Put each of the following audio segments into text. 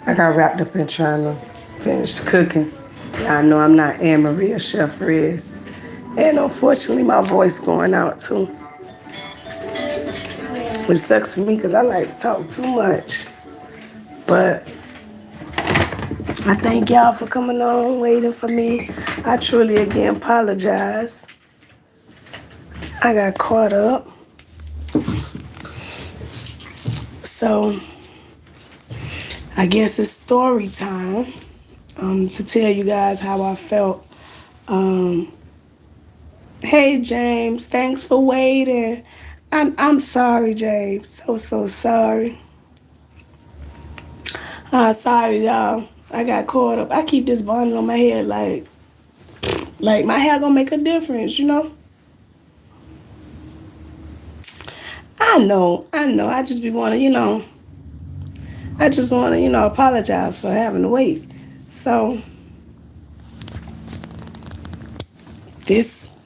I got wrapped up in trying to finish cooking. I know I'm not Anne Marie or Chef Riz. And unfortunately, my voice going out too. Which sucks for me because I like to talk too much. But I thank y'all for coming on, waiting for me. I truly again apologize. I got caught up. So I guess it's story time to tell you guys how I felt. Hey James, thanks for waiting. I'm sorry, James. So sorry. Sorry, y'all. I got caught up. I keep this bonnet on my head like my hair gonna make a difference, you know? I know. I just be wanting, I just want to, apologize for having to wait. So, this,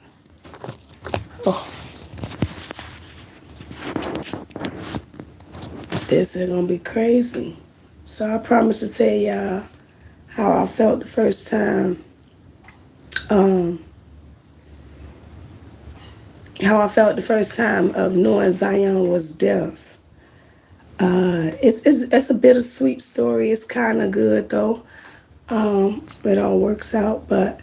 oh, this is going to be crazy. So, I promise to tell y'all how I felt the first time, of knowing Zion was deaf. It's a bittersweet story. It's kind of good, though. It all works out, but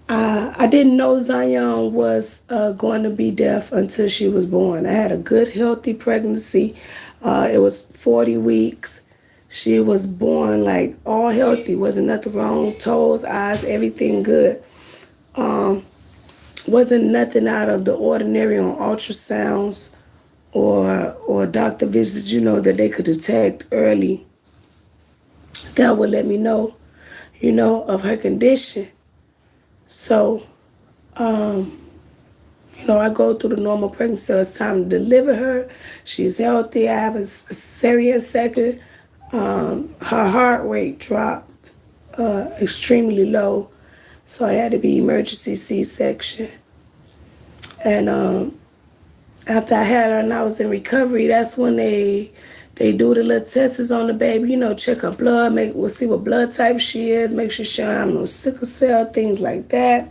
I didn't know Zion was going to be deaf until she was born. I had a good, healthy pregnancy. It was 40 weeks. She was born like all healthy. Wasn't nothing wrong. Toes, eyes, everything good. Wasn't nothing out of the ordinary on ultrasounds or doctor visits, that they could detect early. That would let me know, of her condition. So, I go through the normal pregnancy, so it's time to deliver her. She's healthy. I have a cesarean section. Her heart rate dropped extremely low, so I had to be emergency C-section. And after I had her and I was in recovery, that's when they do the little tests on the baby, check her blood, we'll see what blood type she is, make sure she don't have no sickle cell, things like that.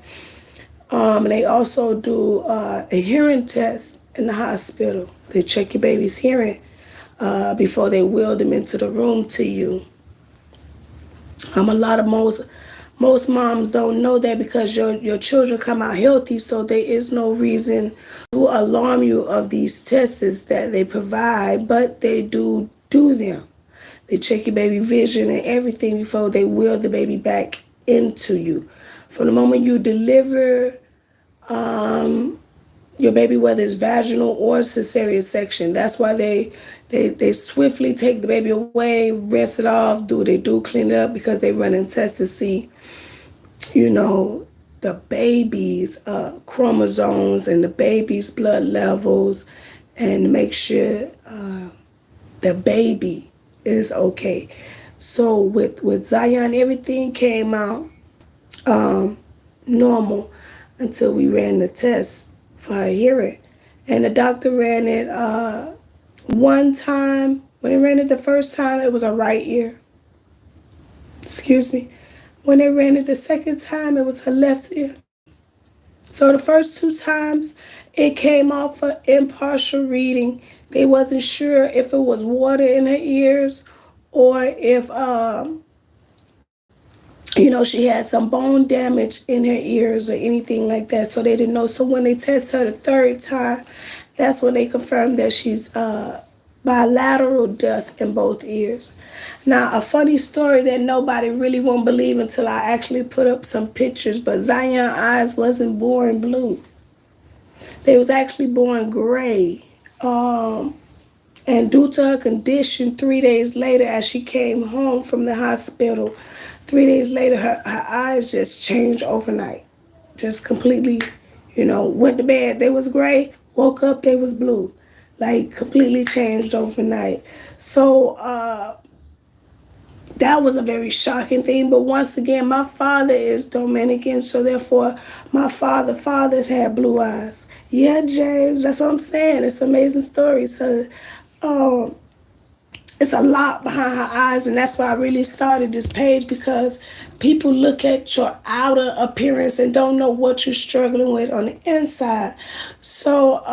And they also do a hearing test in the hospital. They check your baby's hearing before they wheel them into the room to you. Most moms don't know that because your children come out healthy, so there is no reason to alarm you of these tests that they provide, but they do them. They check your baby vision and everything before they wheel the baby back into you. From the moment you deliver your baby, whether it's vaginal or cesarean section, that's why they swiftly take the baby away, rinse it off, they do clean it up because they run and test to see, the baby's chromosomes and the baby's blood levels, and make sure the baby is okay. So with Zion, everything came out normal until we ran the test for her hearing. And the doctor ran it one time. When they ran it the first time, it was her right ear. Excuse me. When they ran it the second time, it was her left ear. So the first two times, it came out for impartial reading. They wasn't sure if it was water in her ears or if, she had some bone damage in her ears or anything like that. So they didn't know. So when they tested her the third time, that's when they confirmed that she's bilateral deaf in both ears. Now, a funny story that nobody really won't believe until I actually put up some pictures, but Zion's eyes wasn't born blue. They was actually born gray. And due to her condition, 3 days later, as she came home from the hospital, 3 days later, her eyes just changed overnight. Just completely, went to bed, they was gray, woke up, they was blue. Like, completely changed overnight. So, that was a very shocking thing. But once again, my father is Dominican, so therefore, my fathers had blue eyes. Yeah, James, that's what I'm saying. It's an amazing story. So, it's a lot behind her eyes, and that's why I really started this page, because people look at your outer appearance and don't know what you're struggling with on the inside. So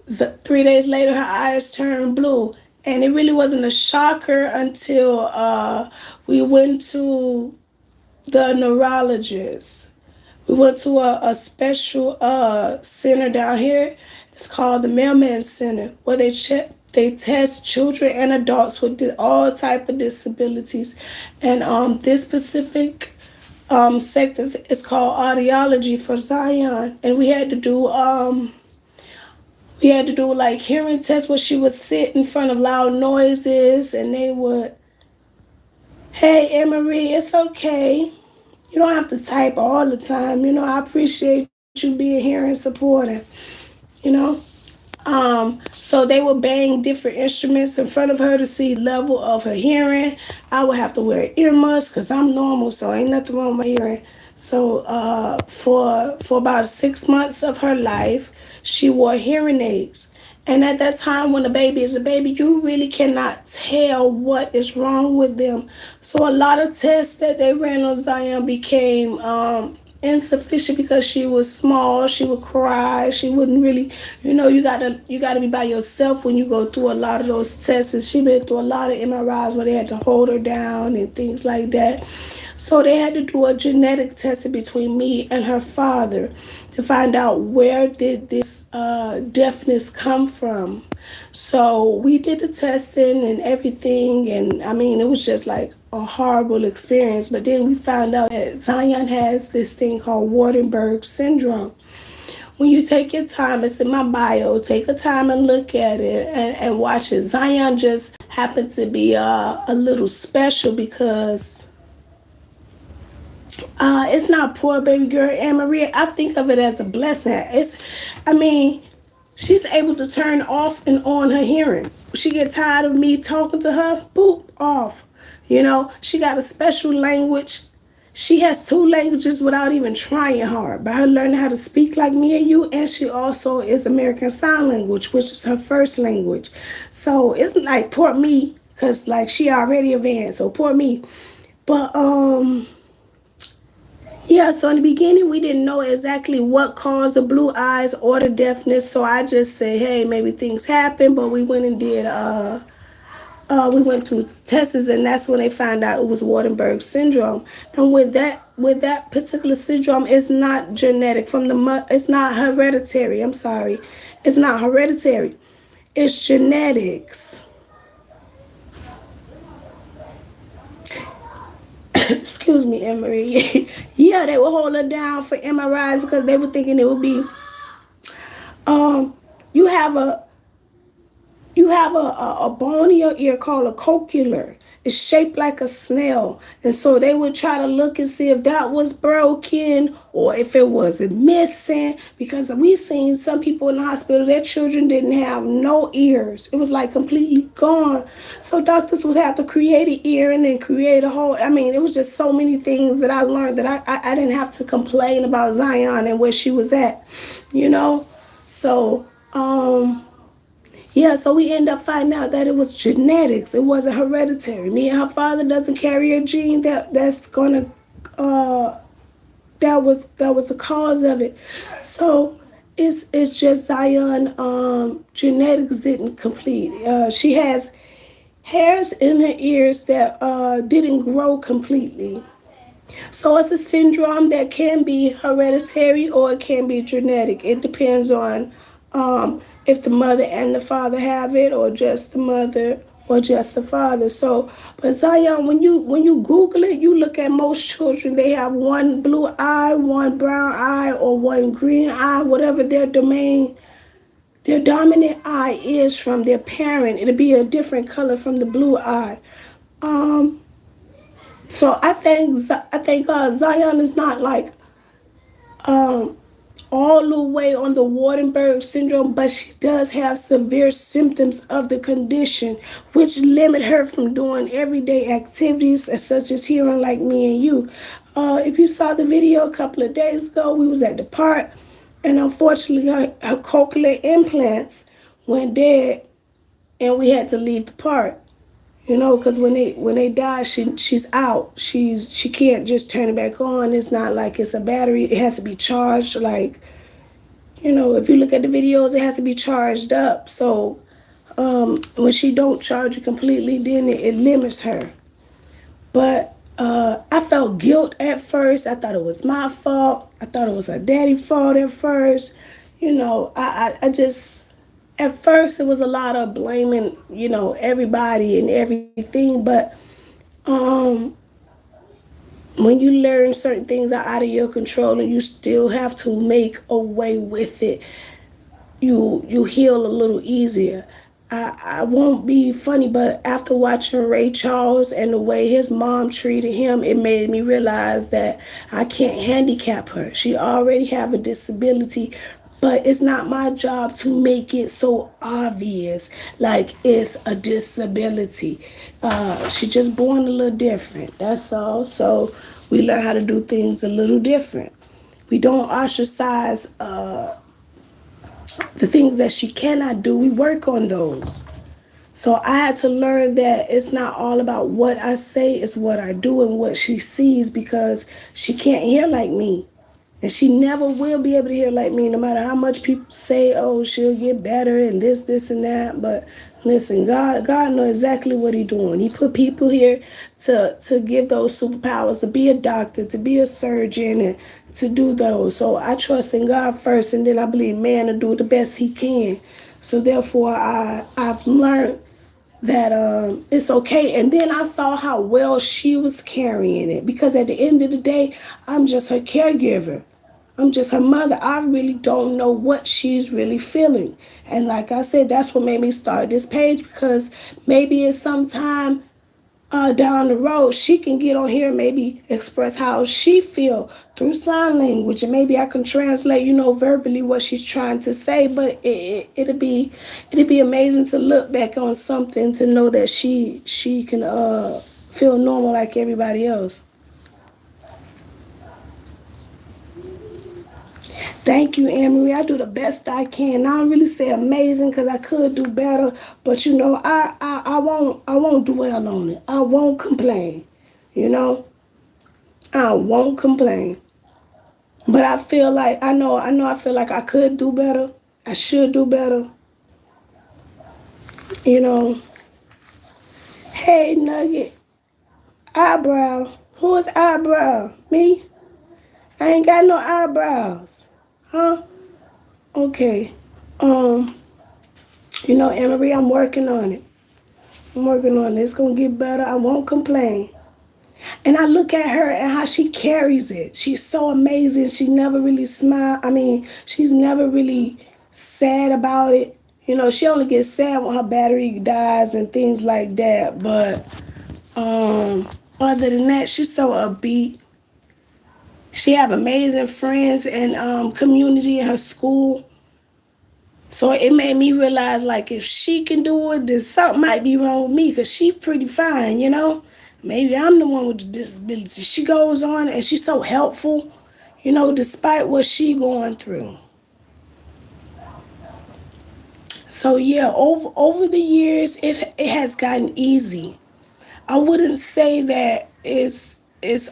3 days later, her eyes turned blue, and it really wasn't a shocker until we went to the neurologist. We went to a special center down here. It's called the Mailman Center, where they test children and adults with all type of disabilities. And this specific sector is called audiology for Zion. And we had to do like hearing tests where she would sit in front of loud noises, and they would, hey, Emery, it's okay. You don't have to type all the time. I appreciate you being here and supporting, you know. So they would bang different instruments in front of her to see level of her hearing. I would have to wear earmuffs because I'm normal, so ain't nothing wrong with my hearing. So for about 6 months of her life, she wore hearing aids. And at that time, when a baby is a baby, you really cannot tell what is wrong with them. So a lot of tests that they ran on Zion became insufficient because she was small. She would cry. She wouldn't really, you gotta be by yourself when you go through a lot of those tests. And she been through a lot of MRIs where they had to hold her down and things like that. So they had to do a genetic test between me and her father to find out where did this deafness come from. So we did the testing and everything, and I mean, it was just like a horrible experience. But then we found out that Zion has this thing called Waardenburg syndrome. When you take your time, it's in my bio, take a time and look at it and watch it. Zion just happened to be a little special because it's not poor baby girl Anne Marie. I think of it as a blessing. She's able to turn off and on her hearing. She get tired of me talking to her, boop, off. She got a special language. She has 2 languages without even trying hard. By her learning how to speak like me and you, and she also is American Sign Language, which is her first language. So it's like poor me, because like she already advanced, so poor me. But yeah, so in the beginning, we didn't know exactly what caused the blue eyes or the deafness. So I just said, hey, maybe things happen. But we went and did, we went to tests, and that's when they found out it was Waardenburg syndrome. And with that particular syndrome, it's not genetic it's not hereditary. I'm sorry. It's not hereditary. It's genetics. Excuse me, Emery. Yeah, they would hold her down for MRIs because they were thinking it would be, you have a bone in your ear called a cochlear. It's shaped like a snail. And so they would try to look and see if that was broken or if it wasn't missing. Because we seen some people in the hospital, their children didn't have no ears. It was like completely gone. So doctors would have to create an ear and then create a whole. It was just so many things that I learned that I didn't have to complain about Zion and where she was at, So, yeah, so we end up finding out that it was genetics. It wasn't hereditary. Me and her father doesn't carry a gene that's gonna that was the cause of it. So it's just Zion genetics didn't complete. She has hairs in her ears that didn't grow completely. So it's a syndrome that can be hereditary or it can be genetic. It depends on if the mother and the father have it, or just the mother or just the father. So, but Zion, when you Google it, you look at most children, they have one blue eye, one brown eye, or one green eye, whatever their domain, their dominant eye is from their parent. It'll be a different color from the blue eye. So I think Zion is not like all the way on the Waardenburg syndrome, but she does have severe symptoms of the condition, which limit her from doing everyday activities such as hearing like me and you. If you saw the video a couple of days ago, we was at the park, and unfortunately her cochlear implants went dead, and we had to leave the park. You know, because when they die, she's out. She can't just turn it back on. It's not like it's a battery. It has to be charged. Like, you know, if you look at the videos, it has to be charged up. So when she don't charge it completely, then it limits her. But I felt guilt at first. I thought it was my fault. I thought it was her daddy's fault at first. You know, I just, at first it was a lot of blaming, you know, everybody and everything. But when you learn certain things are out of your control and you still have to make a way with it, you heal a little easier. I won't be funny, but after watching Ray Charles and the way his mom treated him, it made me realize that I can't handicap her. She already have a disability, but it's not my job to make it so obvious like it's a disability. She just born a little different, that's all. So we learn how to do things a little different. We don't ostracize the things that she cannot do. We work on those. So I had to learn that it's not all about what I say, it's what I do and what she sees, because she can't hear like me. And she never will be able to hear like me, no matter how much people say, oh, she'll get better and this and that. But listen, God knows exactly what he's doing. He put people here to give those superpowers, to be a doctor, to be a surgeon, and to do those. So I trust in God first, and then I believe man to do the best he can. So therefore, I've learned that it's okay. And then I saw how well she was carrying it, because at the end of the day, I'm just her caregiver. I'm just her mother. I really don't know what she's really feeling. And like I said, that's what made me start this page, because maybe it's sometime down the road she can get on here and maybe express how she feel through sign language, and maybe I can translate, you know, verbally what she's trying to say. But it'll be amazing to look back on something to know that she can feel normal like everybody else. Thank you, Anne-Marie. I do the best I can. I don't really say amazing because I could do better, but you know, I won't dwell on it. I won't complain. You know, I won't complain. But I feel like I feel like I could do better. I should do better. You know. Hey, Nugget. Eyebrow. Who is eyebrow? Me? I ain't got no eyebrows. Huh? Okay. You know, Anne-Marie, I'm working on it. It's gonna get better. I won't complain. And I look at her and how she carries it. She's so amazing. She never really she's never really sad about it. You know, she only gets sad when her battery dies and things like that. But other than that, she's so upbeat. She have amazing friends and community in her school. So it made me realize, like, if she can do it, then something might be wrong with me, because she's pretty fine, you know? Maybe I'm the one with the disability. She goes on and she's so helpful, you know, despite what she going through. So yeah, over the years, it has gotten easy. I wouldn't say that it's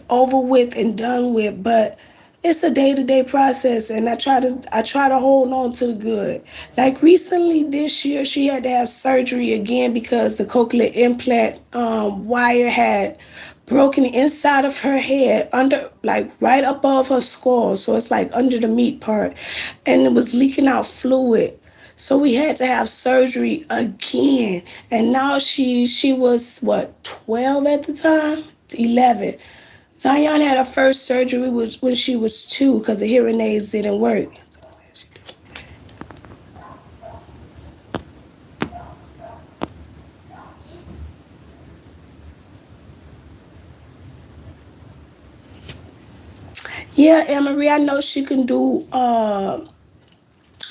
over with and done with, but it's a day-to-day process, and I try to hold on to the good. Like recently this year, she had to have surgery again because the cochlear implant wire had broken inside of her head, under, like, right above her skull. So it's like under the meat part, and it was leaking out fluid. So we had to have surgery again. And now she was, what, 12 at the time? 11. Zion had her first surgery when she was 2 because the hearing aids didn't work. Yeah, Anne-Marie, I know she can do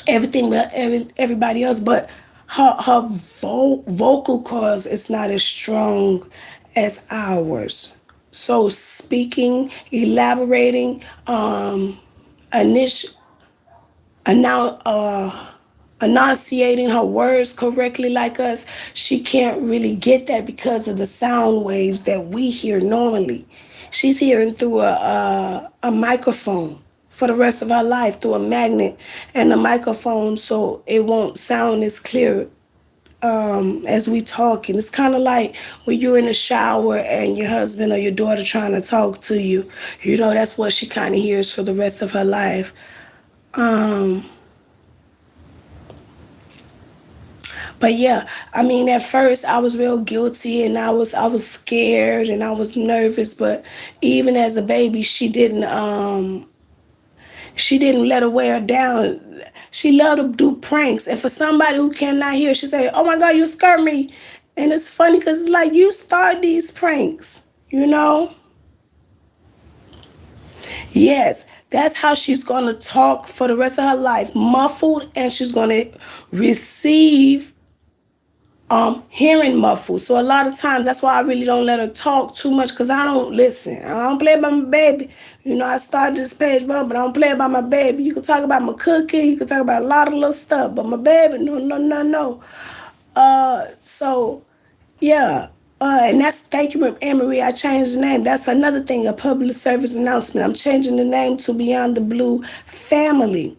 everything with everybody else, but her vocal cords is not as strong as ours. So speaking, elaborating, initial, enunciating her words correctly like us. She can't really get that because of the sound waves that we hear normally. She's hearing through a microphone for the rest of her life, through a magnet and a microphone, so it won't sound as clear as we talk. And it's kind of like when you're in the shower and your husband or your daughter trying to talk to you. You know, that's what she kind of hears for the rest of her life. But yeah, I mean, at first I was real guilty, and I was scared, and I was nervous. But even as a baby, she didn't let her wear her down. She loved to do pranks, and for somebody who cannot hear, she say, "Oh my God, you scared me." And it's funny because it's like you start these pranks, you know. Yes, that's how she's gonna talk for the rest of her life, muffled, and she's gonna receive hearing muffled. So a lot of times that's why I really don't let her talk too much, because I don't listen. I don't play about my baby. You know, I started this page, but I don't play about my baby. You can talk about my cooking, you can talk about a lot of little stuff, but my baby, no. So yeah. And that's, thank you, Anne Marie. I changed the name. That's another thing, a public service announcement. I'm changing the name to Beyond the Blue Family,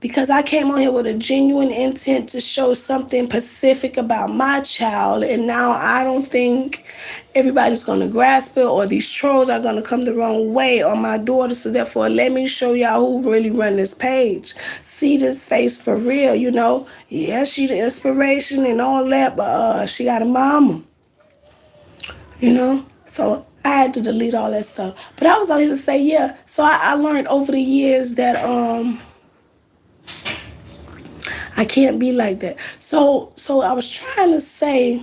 because I came on here with a genuine intent to show something specific about my child, and now I don't think everybody's going to grasp it, or these trolls are going to come the wrong way on my daughter. So therefore, let me show y'all who really run this page. See this face for real, you know. Yeah, she the inspiration and all that, but she got a mama, you know. So I had to delete all that stuff. But I was on here to say, yeah. So I learned over the years that I can't be like that. So I was trying to say,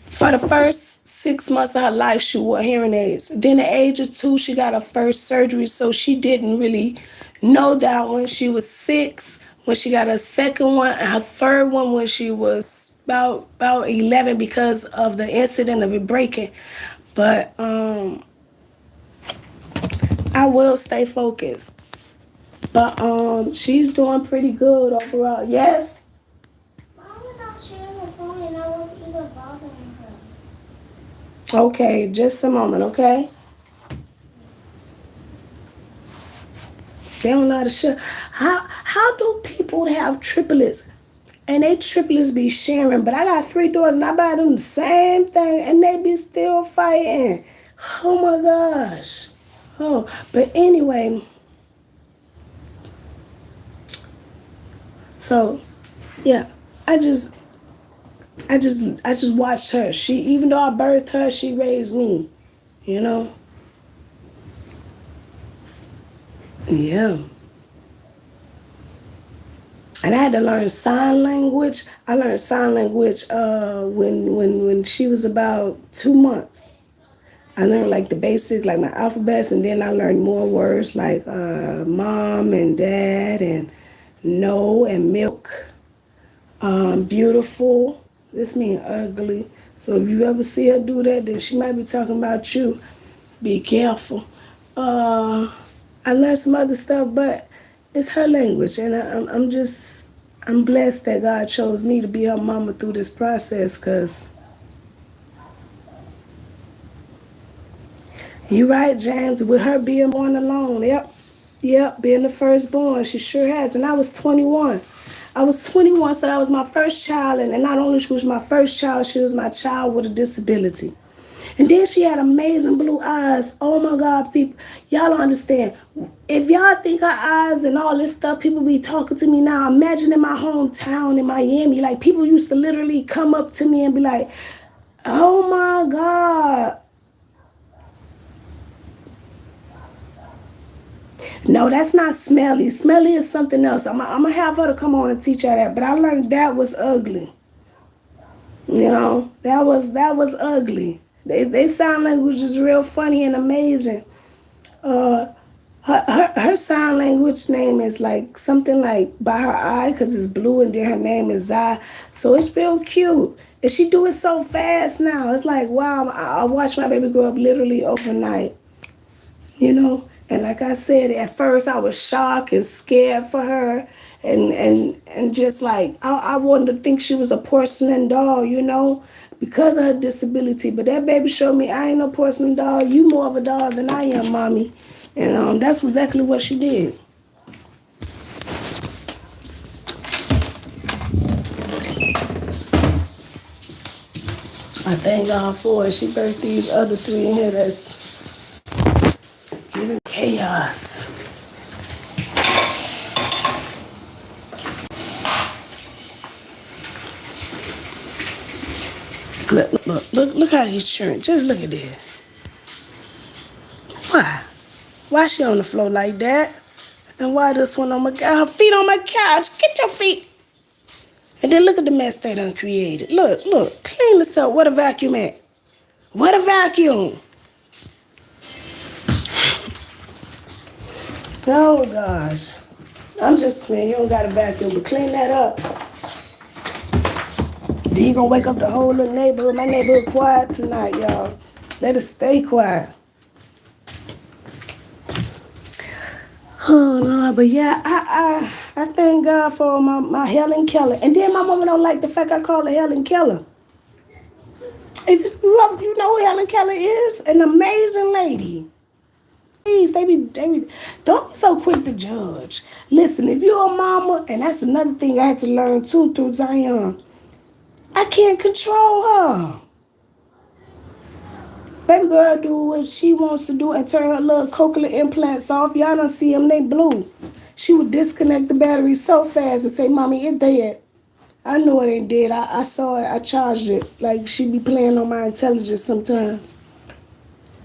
for the first 6 months of her life, she wore hearing aids. Then at the age of 2, she got her first surgery, so she didn't really know that when she was 6, when she got her second one, and her third one when she was about 11, because of the incident of it breaking. But I will stay focused. But she's doing pretty good overall. Yes? Mom was not sharing her phone, and I wasn't even bothering her. Okay, just a moment, okay? They don't know how to share. How do people have triplets and they triplets be sharing? But I got 3 daughters and I buy them the same thing and they be still fighting. Oh my gosh. Oh, but anyway. So, yeah, I just watched her. She, even though I birthed her, she raised me, you know? Yeah. And I had to learn sign language. I learned sign language when she was about 2 months. I learned like the basics, like my alphabets, and then I learned more words like mom and dad and no and milk. Beautiful. This means ugly. So if you ever see her do that, then she might be talking about you. Be careful. I learned some other stuff, but it's her language, and I'm blessed that God chose me to be her mama through this process, because you right, James, with her being born alone. Yep, being the firstborn, she sure has. And I was 21. So that was my first child, and not only she was my first child, she was my child with a disability. And then she had amazing blue eyes. Oh my God, people, y'all don't understand. If y'all think her eyes and all this stuff, people be talking to me now. Imagine in my hometown in Miami, like people used to literally come up to me and be like, oh my God. No, that's not smelly. Smelly is something else. I'm gonna have her to come on and teach her that. But I learned that was ugly. You know, that was ugly. They sign language is real funny and amazing. Her sign language name is like something like by her eye, because it's blue, and then her name is Zai. So it's real cute. And she do it so fast now. It's like, wow, I watched my baby grow up literally overnight. You know? And like I said, at first I was shocked and scared for her. and just like I wanted to think she was a porcelain doll, you know, because of her disability. But that baby showed me I ain't no porcelain doll. You more of a doll than I am, mommy. And that's exactly what she did. I thank God for it. She birthed these other three in here that's giving chaos. Look how these children. Just look at this. Why? Why she on the floor like that? And why this one on her feet on my couch? Get your feet. And then look at the mess they done created. Look, clean this up. What a vacuum at? What a vacuum. Oh gosh. I'm just playing. You don't got a vacuum, but clean that up. Then you gonna wake up the whole little neighborhood. My neighborhood quiet tonight, y'all. Let it stay quiet. Oh no, but yeah, I thank God for my Helen Keller. And then my mama don't like the fact I call her Helen Keller. If you know who Helen Keller is, an amazing lady. Please, they be don't be so quick to judge. Listen, if you're a mama, and that's another thing I had to learn too through Zion, I can't control her. Baby girl do what she wants to do and turn her little cochlear implants off. Y'all don't see them, they blue. She would disconnect the battery so fast and say, Mommy, it dead. I know it ain't dead. I saw it. I charged it. Like, she be playing on my intelligence sometimes.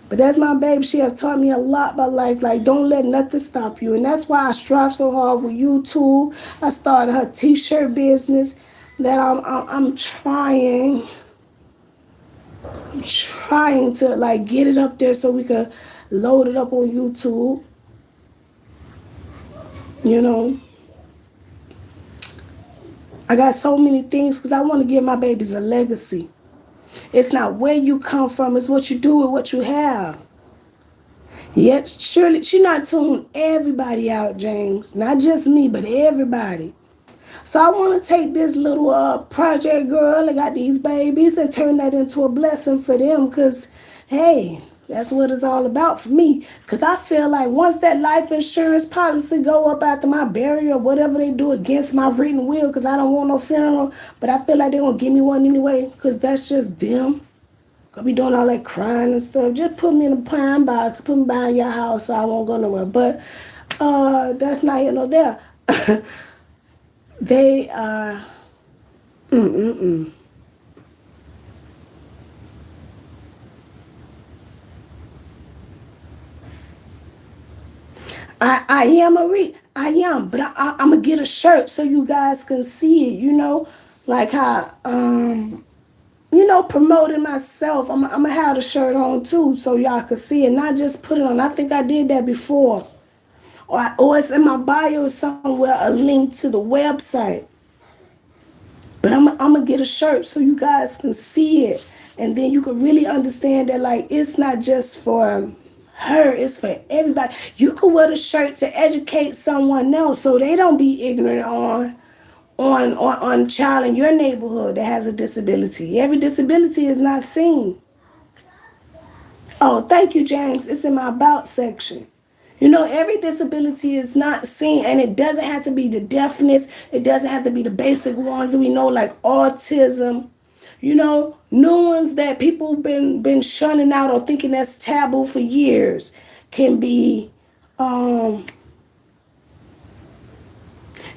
But that's my baby. She has taught me a lot about life. Like, don't let nothing stop you. And that's why I strive so hard with YouTube. I started her t-shirt business that I'm trying to like get it up there so we could load it up on YouTube. You know, I got so many things because I want to give my babies a legacy. It's not where you come from, it's what you do with what you have. Yet surely she not tuning everybody out, James. Not just me, but everybody. So I want to take this little project girl that got these babies and turn that into a blessing for them because, hey, that's what it's all about for me. Because I feel like once that life insurance policy go up after my burial or whatever they do against my written will, because I don't want no funeral, but I feel like they're going to give me one anyway because that's just them. Gonna be doing all that crying and stuff. Just put me in a pine box, put me behind your house so I won't go nowhere. But that's not here nor there. They are I am Marie. I am, but I'm gonna get a shirt so you guys can see it, you know? Like how promoting myself. I'm gonna have the shirt on too so y'all can see it, not just put it on. I think I did that before. Or it's in my bio somewhere, a link to the website. But I'm gonna get a shirt so you guys can see it. And then you can really understand that, like, it's not just for her, it's for everybody. You could wear the shirt to educate someone else so they don't be ignorant on a child in your neighborhood that has a disability. Every disability is not seen. Oh, thank you, James. It's in my about section. You know, every disability is not seen, and it doesn't have to be the deafness. It doesn't have to be the basic ones that we know, like autism. You know, new ones that people been shunning out or thinking that's taboo for years can be.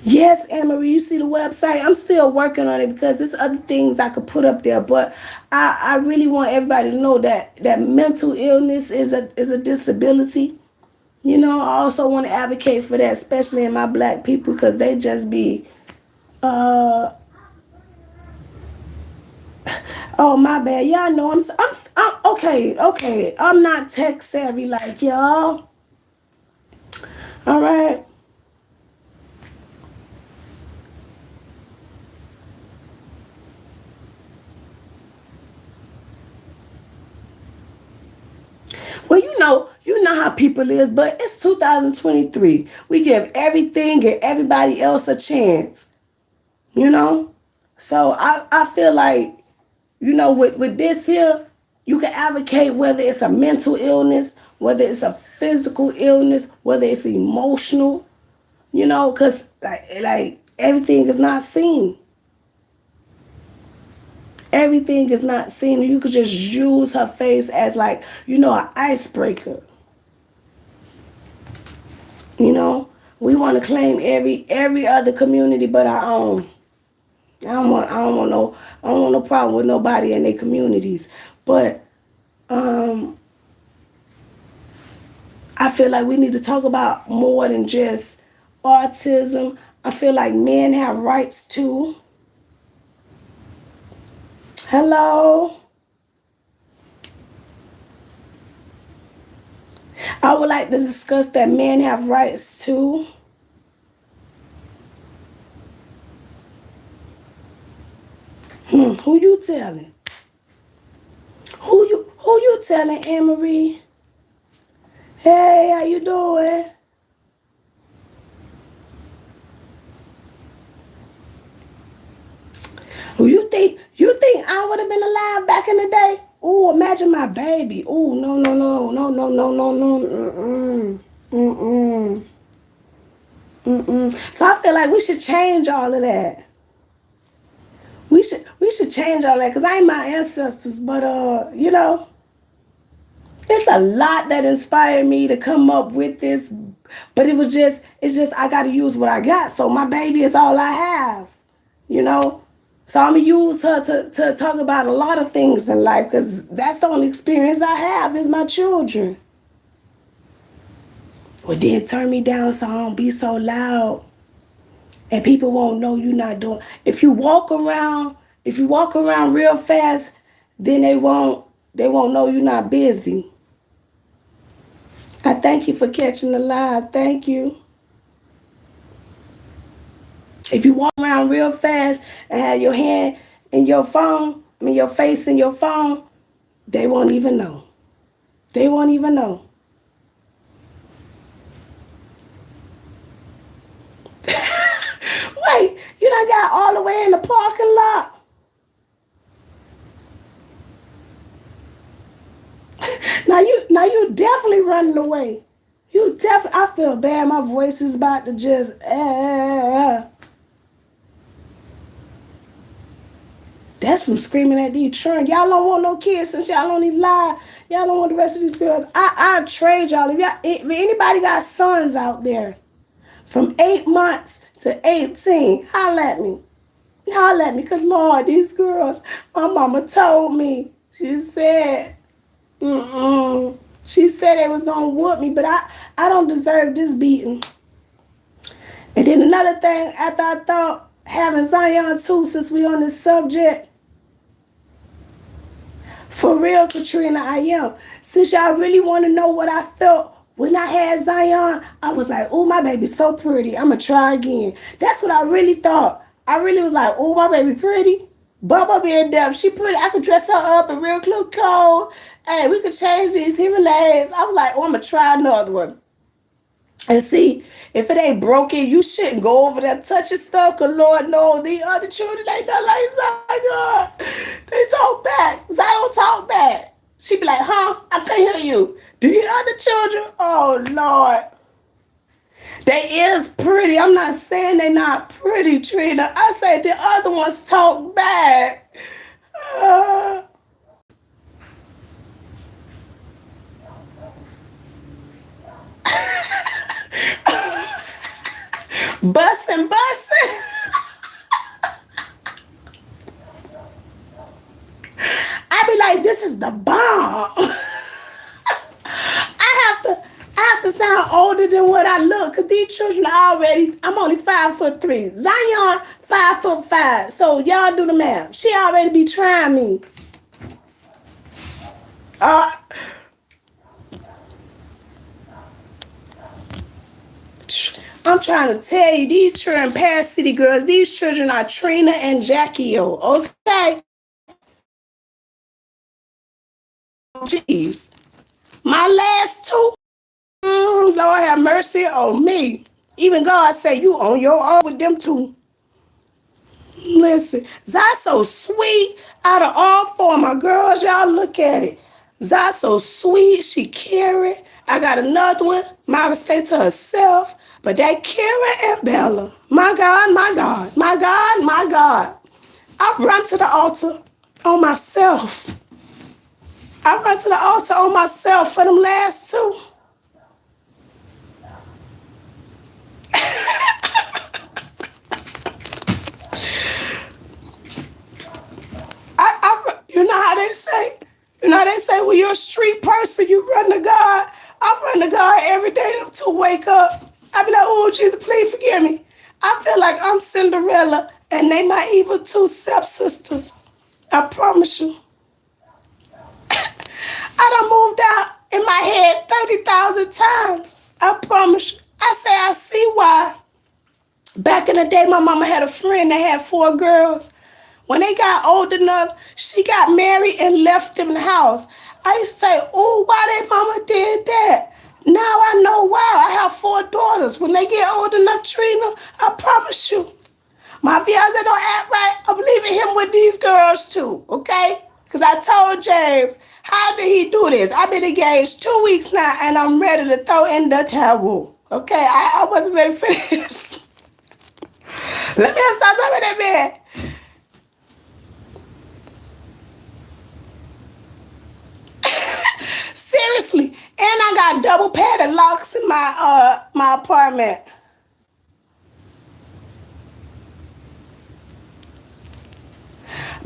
Yes, Anne-Marie, you see the website? I'm still working on it because there's other things I could put up there. But I really want everybody to know that mental illness is a disability. You know, I also want to advocate for that, especially in my black people, because they just be, oh, my bad. Y'all know I'm okay. I'm not tech savvy like y'all. All right. Well, you know how people is, but it's 2023. We give everything and everybody else a chance, you know? So I feel like, with this here, you can advocate whether it's a mental illness, whether it's a physical illness, whether it's emotional, because like everything is not seen. Everything is not seen. You could just use her face as like, an icebreaker. We want to claim every other community but our own. I don't want no problem with nobody in their communities. But I feel like we need to talk about more than just autism. I feel like men have rights too. Hello? I would like to discuss that men have rights too. Who you telling? Who you telling, Anne-Marie? Hey, how you doing? You think I would have been alive back in the day? Oh, imagine my baby. Oh, no, no, no, no, no, no, no, no. Mm-mm. So I feel like we should change all of that. We should change all that, because I ain't my ancestors, but it's a lot that inspired me to come up with this, but it's just I gotta use what I got. So my baby is all I have, So I'm gonna use her to talk about a lot of things in life, because that's the only experience I have is my children. Well, then turn me down so I don't be so loud. And people won't know you're not doing. If you walk around real fast, then they won't know you're not busy. I thank you for catching the live. Thank you. If you walk around real fast and have your hand in your phone, your face in your phone, they won't even know. They won't even know. Wait, you done got all the way in the parking lot? Now you definitely running away. I feel bad. My voice is about to just. That's from screaming at these children. Y'all don't want no kids since y'all don't need lie. Y'all don't want the rest of these girls. I trade y'all. If anybody got sons out there from 8 months to 18, holla at me. Holla at me, because Lord, these girls, my mama told me. She said, she said they was gonna whoop me, but I don't deserve this beating. And then another thing, after I thought, having Zion too, since we on this subject, for real, Katrina, I am. Since y'all really want to know what I felt when I had Zion, I was like, oh, my baby's so pretty. I'm going to try again. That's what I really thought. I really was like, oh, my baby pretty. Bubba being dumb. She pretty. I could dress her up in real cute clothes. Hey, we could change these hearing aids. I was like, oh, I'm going to try another one. And see, if it ain't broken, you shouldn't go over there touching stuff, because Lord knows the other children ain't not like Zion. They talk back. Zion don't talk back. She be like, huh? I can't hear you. The other children, oh Lord. They is pretty. I'm not saying they not pretty, Trina. I say the other ones talk back. Bussin'. I be like, this is the bomb. I have to sound older than what I look, because these children are I'm only 5'3". Zion 5'5". So y'all do the math. She already be trying me. I'm trying to tell you, these children, Pass City girls, these children are Trina and Jackie O, okay? Jeez. My last two, Lord have mercy on me. Even God say you on your own with them two. Listen, Zai so sweet. Out of all four of my girls, y'all look at it. Zai so sweet. She caring. I got another one. Mama stay to herself. But that Kira and Bella, my God, my God, my God, my God. I run to the altar on myself. I run to the altar on myself for them last two. You know how they say? You know how they say when you're a street person, you run to God. I run to God every day to wake up. I be like, oh, Jesus, please forgive me. I feel like I'm Cinderella and they my evil two stepsisters. I promise you. I done moved out in my head 30,000 times. I promise you. I say I see why. Back in the day, my mama had a friend that had 4 girls. When they got old enough, she got married and left them in the house. I used to say, oh, why their mama did that? Now I know why. I have 4 daughters. When they get old enough, Trina, I promise you, my fiance don't act right. I'm leaving him with these girls too, okay? Because I told James, how did he do this? I've been engaged 2 weeks now, and I'm ready to throw in the towel. Okay, I wasn't ready for this. Let me start talking about that man. Seriously, and I got double padded locks in my apartment.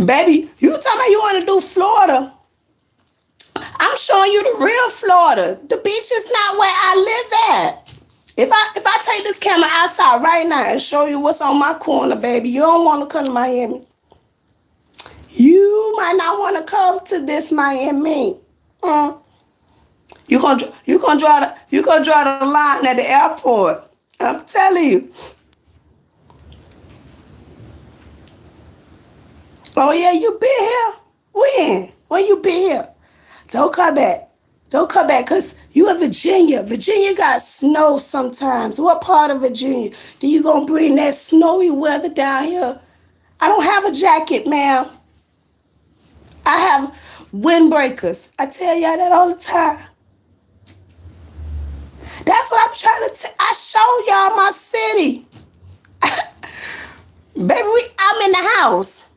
Baby, you talking about you want to do Florida? I'm showing you the real Florida. The beach is not where I live at. If I take this camera outside right now and show you what's on my corner, baby, you don't want to come to Miami. You might not want to come to this Miami. You gonna draw the line at the airport. I'm telling you. Oh yeah, you been here? When? When you been here? Don't come back. Don't come back, cause you in Virginia. Virginia got snow sometimes. What part of Virginia? Then you gonna bring that snowy weather down here? I don't have a jacket, ma'am. I have windbreakers. I tell y'all that all the time. That's what I'm trying to I show y'all my city. Baby, I'm in the house.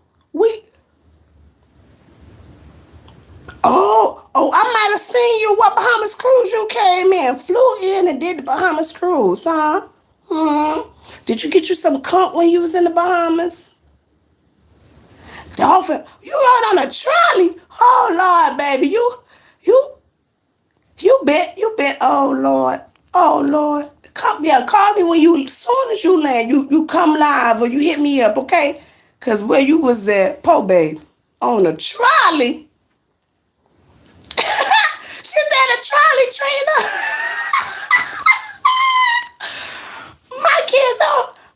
Oh, I might have seen you. What Bahamas cruise you came in? Flew in and did the Bahamas cruise, huh? Did you get you some comp when you was in the Bahamas? Dolphin, you rode on a trolley. Oh Lord, baby, you bet. Oh Lord. Call me when as soon as you land, you come live or you hit me up, okay? Cause where you was at, babe, on a trolley. She said a trolley, Trina.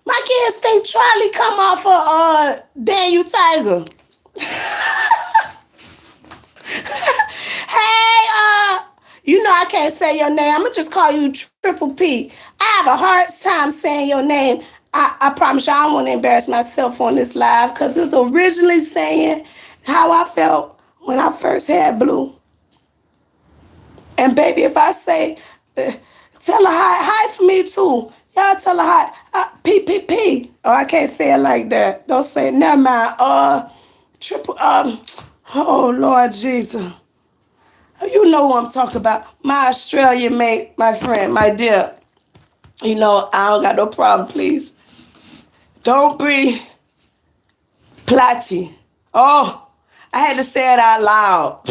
My kids think trolley come off of Daniel Tiger. Hey, you know I can't say your name. I'm gonna just call you Triple P. I have a hard time saying your name. I promise you I don't want to embarrass myself on this live because it was originally saying how I felt when I first had Blue. And baby, if I say, tell her hi for me too. Y'all tell her hi, P. Oh, I can't say it like that. Don't say it. Never mind. Triple, oh Lord Jesus. You know what I'm talking about. My Australian mate, my friend, my dear. You know, I don't got no problem, please. Don't be Platty. Oh, I had to say it out loud.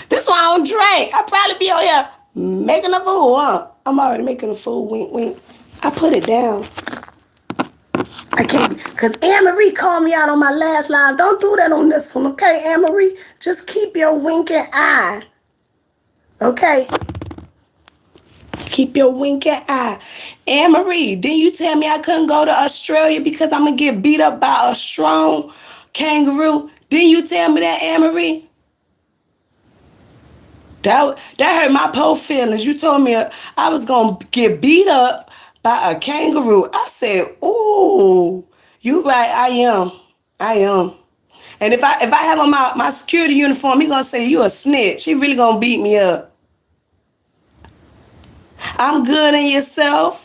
This why I don't drink. I probably be on here making a fool, huh? I'm already making a fool, wink, wink. I put it down. I can't, because Anne-Marie called me out on my last live. Don't do that on this one, okay, Anne-Marie? Just keep your winking eye, okay? Keep your winking eye. Anne-Marie, didn't you tell me I couldn't go to Australia because I'm going to get beat up by a strong kangaroo? Didn't you tell me that, Anne-Marie? That hurt my poor feelings. You told me I was going to get beat up by a kangaroo. I said, ooh, you right, I am. I am. And if I have on my security uniform, he going to say, you a snitch. He really going to beat me up. I'm good in yourself.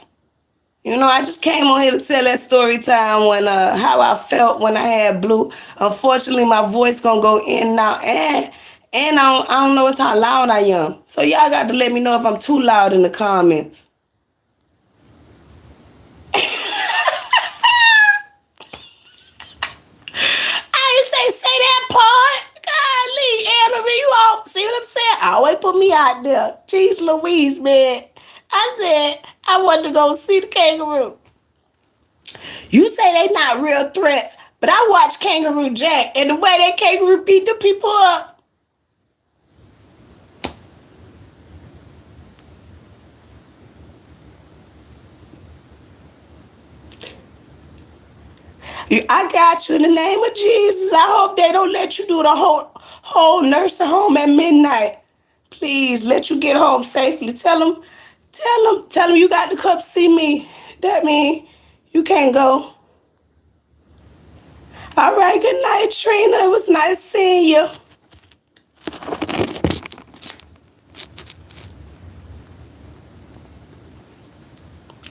You know, I just came on here to tell that story time when how I felt when I had Blue. Unfortunately, my voice gonna go in and out, and I don't know how loud I am. So y'all got to let me know if I'm too loud in the comments. I ain't say that part. Golly, Anne-Marie, you all see what I'm saying? Always put me out there. Jeez Louise, man. I said I wanted to go see the kangaroo. You say they not real threats, but I watched Kangaroo Jack, and the way that kangaroo beat the people up. I got you in the name of Jesus. I hope they don't let you do the whole nursing home at midnight. Please let you get home safely. Tell them you got to come see me. That means you can't go. All right, good night, Trina. It was nice seeing you.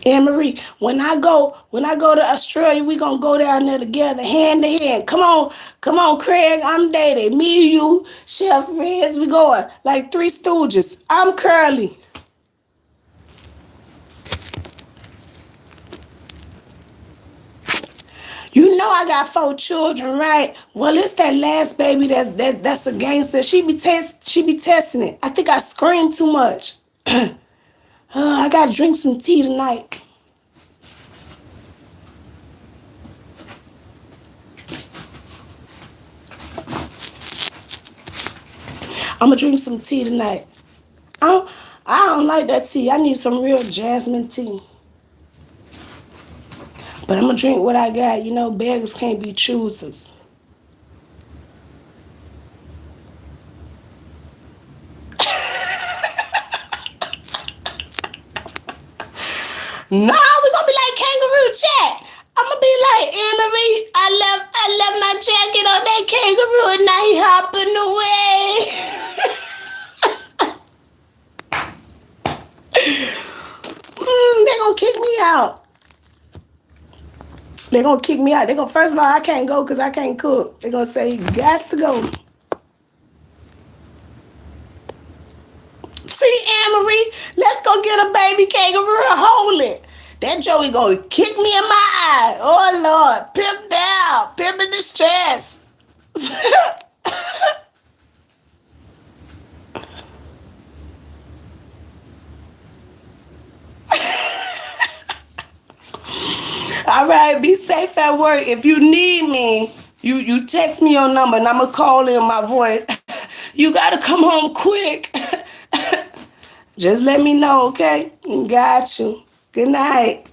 Anne-Marie, when I go to Australia, we gonna go down there together, hand to hand. Come on, Craig. I'm Day. Me, you, Chef Riz, we going like Three Stooges. I'm Curly. You know I got 4 children, right? Well, it's that last baby that's a gangster. She be testing it. I think I screamed too much. I gotta drink some tea tonight. I'm gonna drink some tea tonight. I don't like that tea. I need some real jasmine tea. But I'm gonna drink what I got. You know, beggars can't be choosers. Nah, we gonna be like Kangaroo Jack. I'm gonna be like Anne-Marie. I left my jacket on that kangaroo and now he hopping away. They gonna kick me out. They gonna kick me out. They gonna, first of all, I can't go because I can't cook. They gonna say you got to go. See, Anne-Marie, let's go get a baby kangaroo and hold it. That Joey gonna kick me in my eye. Oh Lord, pimp down, pimp in distress. All right, be safe at work. If you need me, you text me your number and I'm gonna call in my voice. You gotta come home quick. Just let me know, okay? Got you. Good night.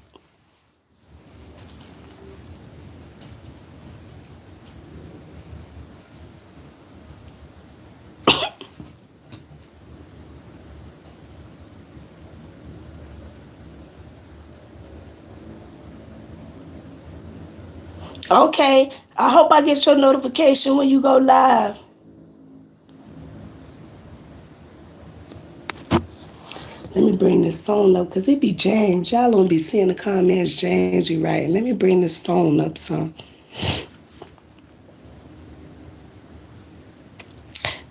Okay, I hope I get your notification when you go live. Let me bring this phone up because it be James. Y'all don't be seeing the comments, James, you right. Let me bring this phone up some.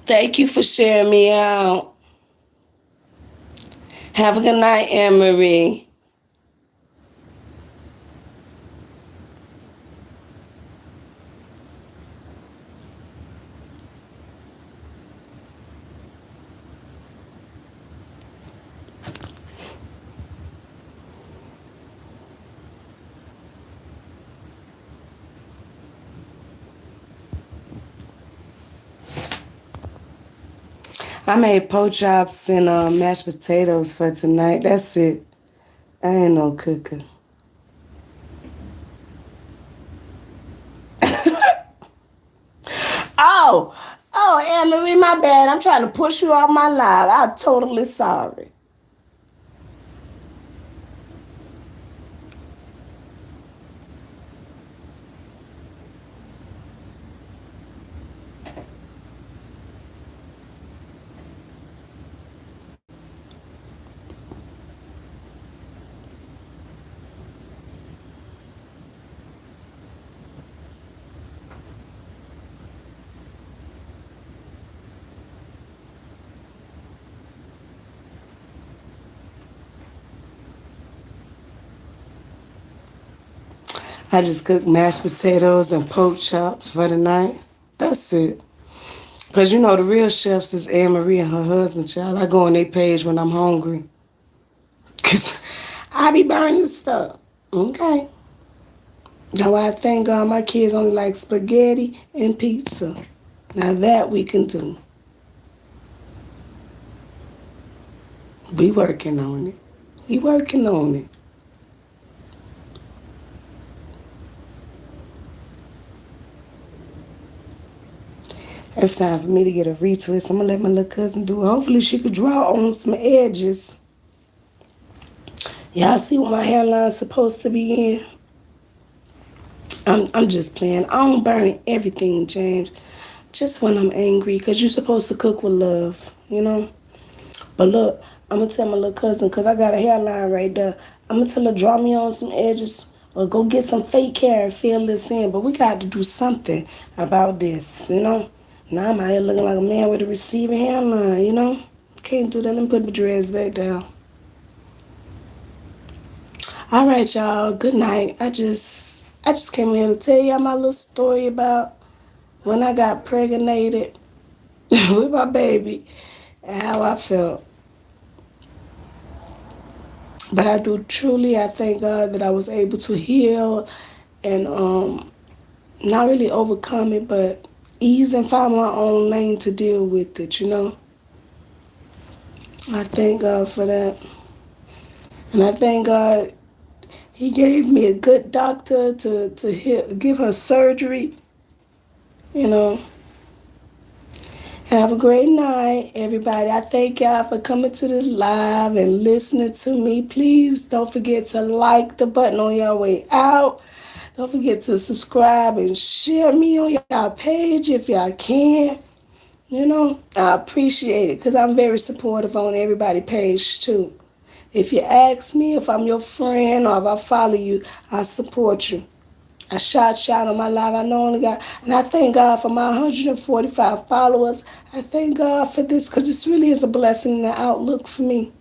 Thank you for sharing me out. Have a good night, Anne-Marie. I made pork chops and mashed potatoes for tonight. That's it. I ain't no cooker. Oh, Oh, Anne Marie, my bad. I'm trying to push you off my live. I'm totally sorry. I just cooked mashed potatoes and pork chops for the night. That's it. Because you know the real chefs is Anne Marie and her husband, child. I go on their page when I'm hungry. Because I be burning stuff. Okay. Now I thank God my kids only like spaghetti and pizza. Now that we can do. We working on it. We working on it. It's time for me to get a retwist. I'm going to let my little cousin do it. Hopefully she could draw on some edges. Y'all see what my hairline's supposed to be in? I'm just playing. I don't burn everything, James. Just when I'm angry, because you're supposed to cook with love, you know? But look, I'm going to tell my little cousin, because I got a hairline right there. I'm going to tell her, draw me on some edges or go get some fake hair and fill this in. But we got to do something about this, you know? Now I'm out here looking like a man with a receiving hairline, you know? Can't do that. Let me put my dreads back down. All right, y'all. Good night. I just came here to tell y'all my little story about when I got pregnated with my baby and how I felt. But I do truly, I thank God that I was able to heal and not really overcome it, but ease and find my own lane to deal with it, you know. I thank God for that. And I thank God He gave me a good doctor to give her surgery, you know. Have a great night, everybody. I thank y'all for coming to the live and listening to me. Please don't forget to like the button on your way out. Don't forget to subscribe and share me on y'all page if y'all can. You know, I appreciate it because I'm very supportive on everybody's page too. If you ask me if I'm your friend or if I follow you, I support you. I shout on my live. I know only God. And I thank God for my 145 followers. I thank God for this because this really is a blessing and an outlook for me.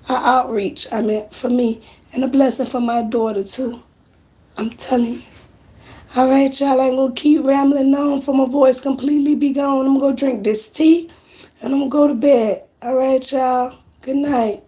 An outreach, for me. And a blessing for my daughter, too. I'm telling you. All right, y'all. I ain't going to keep rambling on for my voice completely be gone. I'm going to go drink this tea and I'm going to go to bed. All right, y'all. Good night.